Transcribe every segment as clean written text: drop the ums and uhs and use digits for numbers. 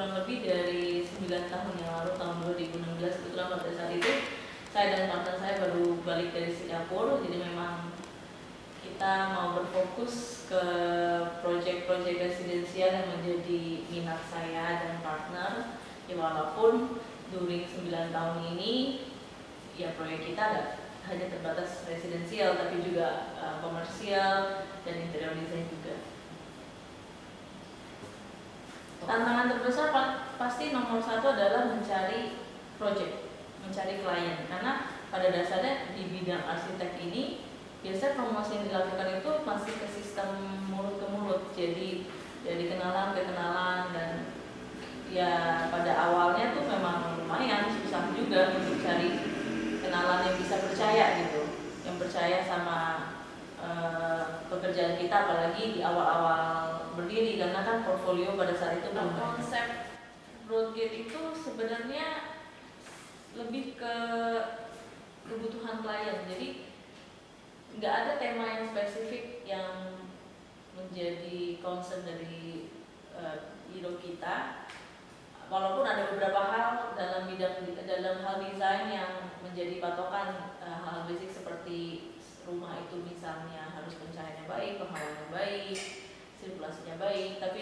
kurang lebih dari 9 tahun yang lalu, tahun 2016, kebetulan pada saat itu saya dan partner saya baru balik dari Singapura, jadi memang kita mau berfokus ke proyek-proyek residensial yang menjadi minat saya dan partner. Ya walaupun during 9 tahun ini ya proyek kita hanya terbatas residensial, tapi juga komersial dan interior design juga. Tantangan terbesar pasti nomor satu adalah mencari project, mencari klien, karena pada dasarnya di bidang arsitek ini biasanya promosi yang dilakukan itu masih ke sistem mulut ke mulut, jadi dari kenalan ke kenalan, dan ya pada awalnya tuh memang lumayan susah juga untuk cari kenalan yang bisa percaya gitu, yang percaya sama pekerjaan kita, apalagi di awal-awal berdiri, karena kan portfolio pada saat itu belum banyak. Konsep Broadgate itu sebenarnya lebih ke kebutuhan klien, jadi nggak ada tema yang spesifik yang menjadi concern dari hero kita, walaupun ada beberapa hal dalam hal desain yang menjadi patokan, hal basic seperti rumah itu misalnya harus pencahayaannya baik, penghawanya baik, sirkulasinya baik, tapi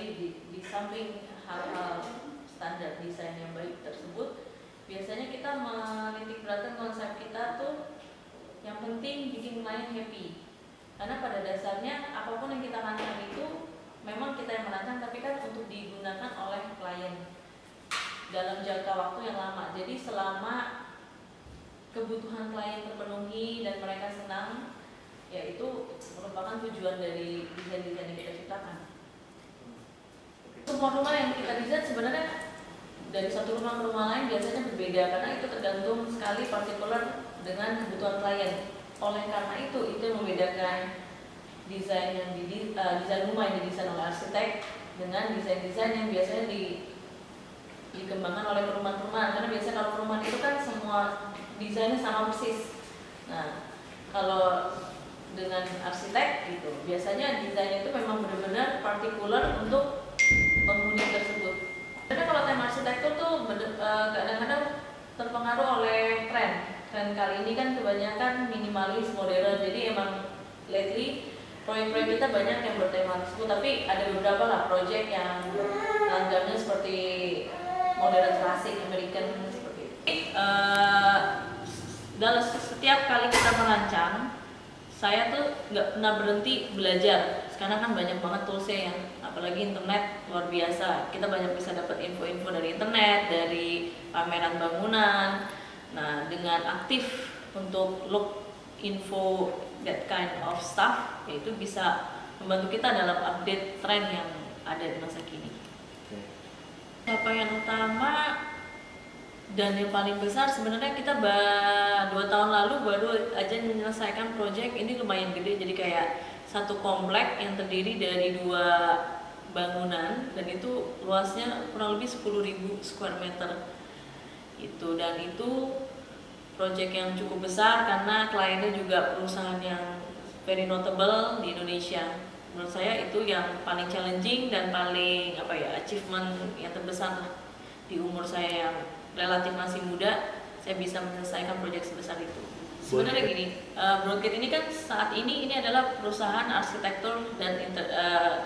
di samping hal-hal standar desain yang baik tersebut, biasanya kita menitik beratkan konsep kita tuh yang penting bikin klien happy, karena pada dasarnya apapun yang kita rancang itu memang kita yang merancang, tapi kan untuk digunakan oleh klien dalam jangka waktu yang lama. Jadi selama kebutuhan klien terpenuhi dan mereka senang, ya itu merupakan tujuan dari desain-desain yang kita ciptakan. Semua rumah yang kita desain sebenarnya dari satu rumah ke rumah lain biasanya berbeda, karena itu tergantung sekali partikular dengan kebutuhan klien. Oleh karena itu yang membedakan desain yang desain rumah yang didesain oleh arsitek dengan desain-desain yang biasanya dikembangkan oleh perumahan-perumahan, karena biasanya kalau perumahan itu kan semua desainnya sama persis. Nah, kalau dengan arsitek gitu, biasanya desainnya itu memang benar-benar partikular untuk penghuni tersebut. Karena kalau tema arsitektur tuh kadang-kadang terpengaruh oleh tren kali ini kan kebanyakan minimalis, modern, jadi emang lately proyek-proyek kita banyak yang bertema tersebut, tapi ada beberapa lah proyek yang langgangnya seperti modern klasik American seperti itu. Dalam setiap kali kita merancang, saya tuh nggak pernah berhenti belajar. Sekarang kan banyak banget toolsnya, yang apalagi internet luar biasa. Kita banyak bisa dapat info-info dari internet, dari pameran bangunan. Nah, dengan aktif untuk look info that kind of stuff, yaitu bisa membantu kita dalam update tren yang ada di masa kini. Capaian utama dan yang paling besar sebenarnya kita 2 tahun lalu baru aja menyelesaikan project ini lumayan gede, jadi kayak satu komplek yang terdiri dari 2 bangunan, dan itu luasnya kurang lebih 10.000 square meter itu, dan itu project yang cukup besar karena kliennya juga perusahaan yang very notable di Indonesia. Menurut saya itu yang paling challenging dan paling achievement yang terbesar di umur saya yang relatif masih muda, saya bisa menyelesaikan proyek sebesar itu. Sebenarnya gini, Broadgate ini kan saat ini adalah perusahaan arsitektur dan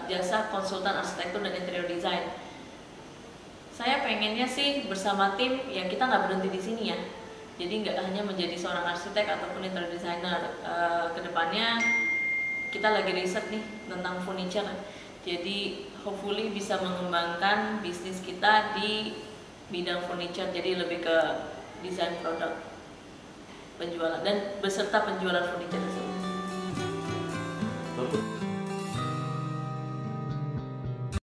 jasa konsultan arsitektur dan interior design. Saya pengennya sih bersama tim, ya kita nggak berhenti di sini ya. Jadi nggak hanya menjadi seorang arsitek ataupun interior designer. Kedepannya kita lagi riset nih tentang furniture. Jadi hopefully bisa mengembangkan bisnis kita di bidang furniture, jadi lebih ke desain produk, penjualan dan beserta penjualan furniture tersebut.